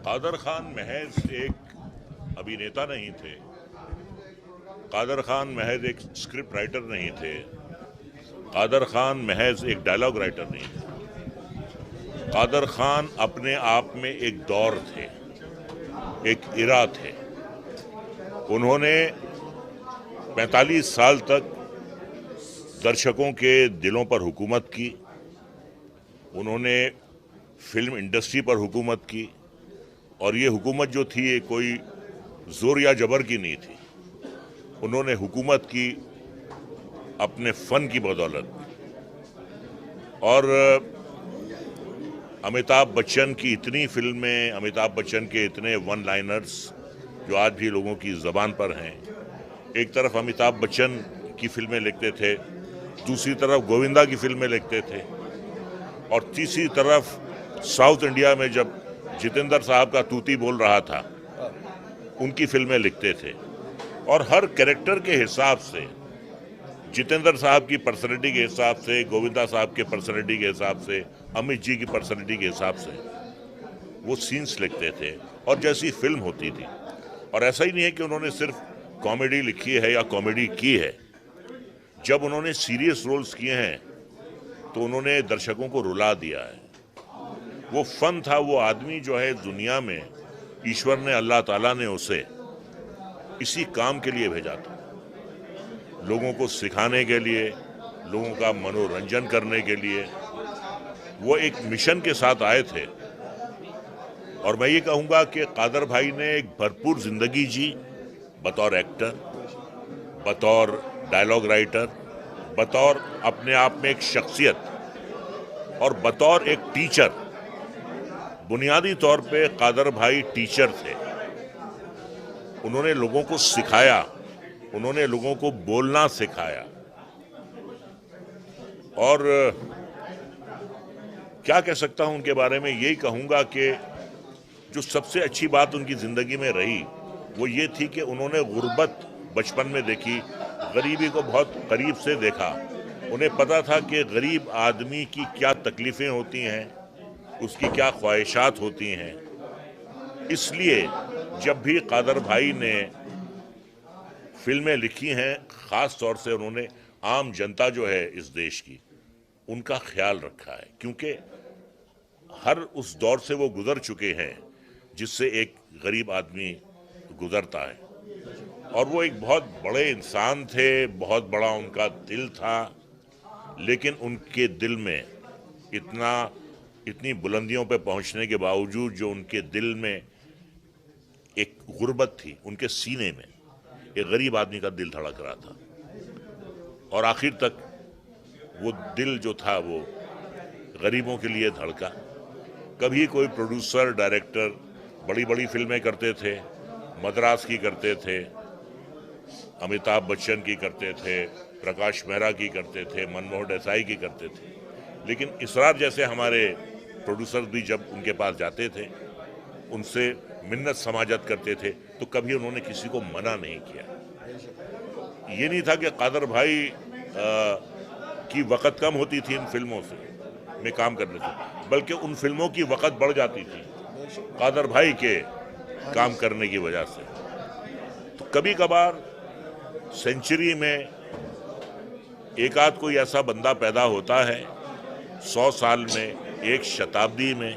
कादर खान महज एक अभिनेता नहीं थे। कादर खान महज एक स्क्रिप्ट राइटर नहीं थे। कादर खान महज एक डायलॉग राइटर नहीं थे। कादर खान अपने आप में एक दौर थे, एक इरा थे। उन्होंने 45 साल तक दर्शकों के दिलों पर हुकूमत की। उन्होंने फिल्म इंडस्ट्री पर हुकूमत की, और ये हुकूमत जो थी ये कोई जोर या जबर की नहीं थी। उन्होंने हुकूमत की अपने फन की बदौलत। और अमिताभ बच्चन की इतनी फिल्में, अमिताभ बच्चन के इतने वन लाइनर्स जो आज भी लोगों की ज़बान पर हैं। एक तरफ अमिताभ बच्चन की फिल्में लिखते थे, दूसरी तरफ गोविंदा की फिल्में लिखते थे, और तीसरी तरफ साउथ इंडिया में जब जितेंद्र साहब का तूती बोल रहा था उनकी फिल्में लिखते थे। और हर कैरेक्टर के हिसाब से, जितेंद्र साहब की पर्सनैलिटी के हिसाब से, गोविंदा साहब के पर्सनैलिटी के हिसाब से, अमित जी की पर्सनैलिटी के हिसाब से वो सीन्स लिखते थे और जैसी फिल्म होती थी। और ऐसा ही नहीं है कि उन्होंने सिर्फ कॉमेडी लिखी है या कॉमेडी की है। जब उन्होंने सीरियस रोल्स किए हैं तो उन्होंने दर्शकों को रुला दिया है। वो फन था। वो आदमी जो है दुनिया में ईश्वर ने, अल्लाह ताला ने उसे इसी काम के लिए भेजा था, लोगों को सिखाने के लिए, लोगों का मनोरंजन करने के लिए। वो एक मिशन के साथ आए थे। और मैं ये कहूँगा कि कादर भाई ने एक भरपूर जिंदगी जी, बतौर एक्टर, बतौर डायलॉग राइटर, बतौर अपने आप में एक शख्सियत, और बतौर एक टीचर। बुनियादी तौर पे कादर भाई टीचर थे। उन्होंने लोगों को सिखाया, उन्होंने लोगों को बोलना सिखाया। और क्या कह सकता हूं उनके बारे में, यही कहूंगा कि जो सबसे अच्छी बात उनकी जिंदगी में रही वो ये थी कि उन्होंने गुर्बत बचपन में देखी, गरीबी को बहुत करीब से देखा। उन्हें पता था कि गरीब आदमी की क्या तकलीफें होती हैं, उसकी क्या ख्वाहिशात होती हैं। इसलिए जब भी कादर भाई ने फिल्में लिखी हैं, ख़ास तौर से उन्होंने आम जनता जो है इस देश की, उनका ख्याल रखा है। क्योंकि हर उस दौर से वो गुजर चुके हैं जिससे एक गरीब आदमी गुजरता है। और वो एक बहुत बड़े इंसान थे, बहुत बड़ा उनका दिल था। लेकिन उनके दिल में इतनी बुलंदियों पे पहुंचने के बावजूद जो उनके दिल में एक गुर्बत थी, उनके सीने में एक गरीब आदमी का दिल धड़क रहा था। और आखिर तक वो दिल जो था वो गरीबों के लिए धड़का। कभी कोई प्रोड्यूसर, डायरेक्टर बड़ी बड़ी फिल्में करते थे, मद्रास की करते थे, अमिताभ बच्चन की करते थे, प्रकाश मेहरा की करते थे, मनमोहन देसाई की करते थे। लेकिन इसरार जैसे हमारे प्रोड्यूसर भी जब उनके पास जाते थे, उनसे मिन्नत समाजत करते थे, तो कभी उन्होंने किसी को मना नहीं किया। ये नहीं था कि कादर भाई की वक़्त कम होती थी इन फिल्मों से में काम करने से, बल्कि उन फिल्मों की वक़्त बढ़ जाती थी कादर भाई के काम करने की वजह से। तो कभी कभार सेंचुरी में एक आध कोई ऐसा बंदा पैदा होता है, 100 साल में, एक शताब्दी में।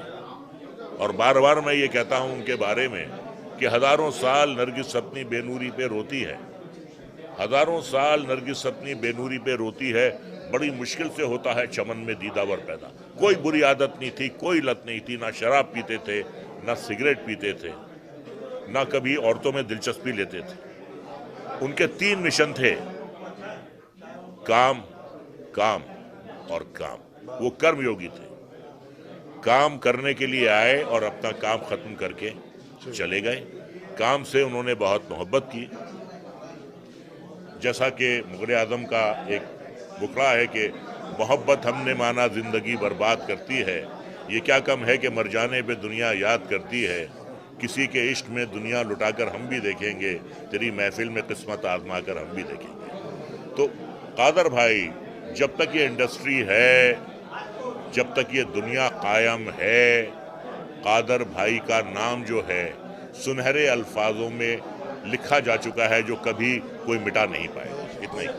और बार बार मैं ये कहता हूं उनके बारे में कि हजारों साल नरगिस अपनी बेनूरी पे रोती है, हजारों साल नरगिस अपनी बेनूरी पे रोती है। बड़ी मुश्किल से होता है चमन में दीदावर पैदा। कोई बुरी आदत नहीं थी, कोई लत नहीं थी, ना शराब पीते थे, ना सिगरेट पीते थे, ना कभी औरतों में दिलचस्पी लेते थे। उनके 3 मिशन थे, काम, काम और काम। वो कर्मयोगी थे। काम करने के लिए आए और अपना काम खत्म करके चले गए। काम से उन्होंने बहुत मोहब्बत की। जैसा कि मुग़ल आज़म का एक मुखड़ा है कि मोहब्बत हमने माना जिंदगी बर्बाद करती है, ये क्या कम है कि मर जाने पे दुनिया याद करती है। किसी के इश्क में दुनिया लुटाकर हम भी देखेंगे, तेरी महफिल में किस्मत आजमा कर हम भी देखेंगे। तो कादर भाई, जब तक ये इंडस्ट्री है, जब तक ये दुनिया कायम है, कादर भाई का नाम जो है सुनहरे अल्फाजों में लिखा जा चुका है, जो कभी कोई मिटा नहीं पाएगा। इतना ही।